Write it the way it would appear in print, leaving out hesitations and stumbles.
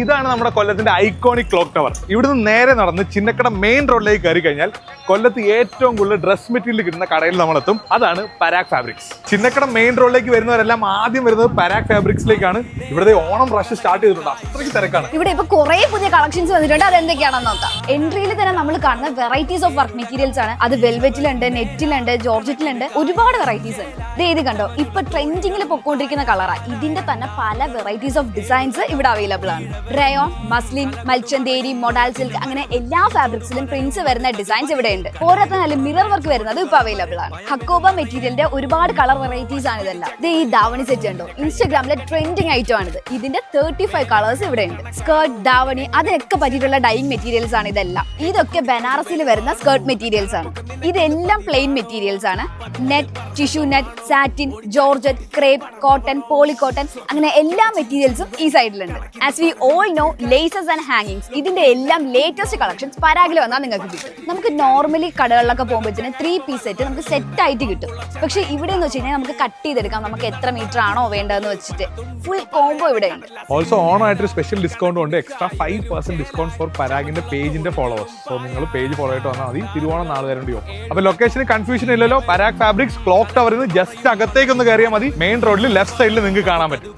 ഇതാണ് നമ്മുടെ കൊല്ലത്തിന്റെ ഐക്കോണിക് ക്ലോക്ക് ടവർ. ഇവിടുന്ന് നേരെ നടന്ന് ചിന്നക്കട മെയിൻ റോഡിലേക്ക് കയറി കഴിഞ്ഞാൽ കൊല്ലത്ത് ഏറ്റവും കൂടുതൽ ഡ്രസ് മെറ്റീരിയൽ കിട്ടുന്ന കടയിൽ നമ്മളെത്തും. അതാണ് പരാഗ് ഫാബ്രിക്സ്. ചിന്നക്കട മെയിൻ റോഡിലേക്ക് വരുന്നവരെല്ലാം ആദ്യം വരുന്നത് പരാഗ് ഫാബ്രിക്സിലേക്കാണ്. ഇവിടെ ഓണം റഷ് സ്റ്റാർട്ട് ചെയ്തിട്ടുണ്ട്, അത്രയ്ക്ക് തിരക്കാണ്. ഇവിടെ ഇപ്പൊ കുറെ പുതിയ കളക്ഷൻസ് വന്നിട്ടുണ്ട്. അത് എന്തൊക്കെയാണെന്ന് നോക്കാം. എൻട്രിയിൽ തന്നെ നമ്മൾ കാണുന്ന വെറൈറ്റീസ് ഓഫ് വർക്ക് മെറ്റീരിയൽസ് ആണ്. അത് വെൽവെറ്റിലുണ്ട്, നെറ്റിലുണ്ട്, ജോർജറ്റിലുണ്ട്, ഒരുപാട് വെറൈറ്റീസ് ഉണ്ട്. ഇത് കണ്ടോ, ഇപ്പൊ ട്രെൻഡിങ്ങിൽ പൊക്കോണ്ടിരിക്കുന്ന കളറാ. ഇതിന്റെ തന്നെ പല വെറൈറ്റീസ് ഓഫ് ഡിസൈൻസ് ഇവിടെ അവൈലബിൾ ആണ്. റയോൺ, മസ്ലിൻ, മൽച്ചന്തേരി, മൊഡാൽ സിൽക്ക് അങ്ങനെ എല്ലാ ഫാബ്രിക്സിലും പ്രിന്റ്സ് വരുന്ന ഡിസൈൻസ് ഇവിടെ ഉണ്ട്. ഓരോരുത്തരും മിറർ വർക്ക് വരുന്നത് ഇപ്പൊ അവൈലബിൾ ആണ്. ഹക്കോബ മെറ്റീരിയലിന്റെ ഒരുപാട് കളർ വെറൈറ്റീസ് ആണ് ഇതെല്ലാം. ഈ ദാവണി സെറ്റ് ഉണ്ടോ, ഇൻസ്റ്റാഗ്രാമിലെ ട്രെൻഡിങ് ഐറ്റം ആണിത്. ഇതിന്റെ 35 കളേഴ്സ് ഇവിടെ ഉണ്ട്. സ്കേർട്ട്, ദാവണി അതിനൊക്കെ പറ്റിയിട്ടുള്ള ഡൈയിങ് മെറ്റീരിയൽസ് ആണ് ഇതെല്ലാം. ഇതൊക്കെ ബനാറസിൽ വരുന്ന സ്കേർട്ട് മെറ്റീരിയൽസ് ആണ്. ഇതെല്ലാം പ്ലെയിൻ മെറ്റീരിയൽസ് ആണ്. Net, tissue net, satin, georgette, crepe, cotton, poly cotton അങ്ങനെ എല്ലാ മെറ്റീരിയൽസും ഈ സൈഡിലുണ്ട്. As we all know, laces and ഹാങ്ങിങ്സ് ഇതിന്റെ എല്ലാം ലേറ്റസ്റ്റ് കളക്ഷൻസ് പരാഗിൽ വന്നാൽ നിങ്ങൾക്ക് കിട്ടും. നമുക്ക് നോർമലി കടകളിലൊക്കെ പോകുമ്പോഴത്തേന് 3 പീസ് സെറ്റ് നമുക്ക് സെറ്റ് ആയിട്ട് കിട്ടും. പക്ഷെ ഇവിടെ എന്ന് വെച്ച് കഴിഞ്ഞാൽ നമുക്ക് കട്ട് ചെയ്തെടുക്കാം. നമുക്ക് എത്ര മീറ്റർ ആണോ വേണ്ടതെന്ന് വെച്ചിട്ട് ഫുൾ കോംബോ ഇവിടെ ഉണ്ട്. ഓൾസോ ഓണമായിട്ട് സ്പെഷ്യൽ ഡിസ്കൗണ്ട് ഉണ്ട്. എക്സ്ട്രാ 5% ഡിസ്കൗണ്ട് ഫോർ പരാഗിന്റെ പേജിന്റെ ഫോളോവേഴ്സ്. സോ നിങ്ങൾ പേജ് ഫോളോ ആയിട്ട് വന്നാൽ മതി. തിരുവോണം നാളെ വരേണ്ടി പോകും. അപ്പൊ ലൊക്കേഷന് കൺഫ്യൂഷൻ ഇല്ലല്ലോ. പരാഗ് ഫാബ്രിക്സ് ക്ലോക്ക് ടവറിൽ നിന്ന് ജസ്റ്റ് അകത്തേക്ക് ഒന്ന് കയറിയാൽ മതി. മെയിൻ റോഡിൽ ലെഫ്റ്റ് സൈഡിൽ നിങ്ങൾക്ക് കാണാൻ പറ്റും.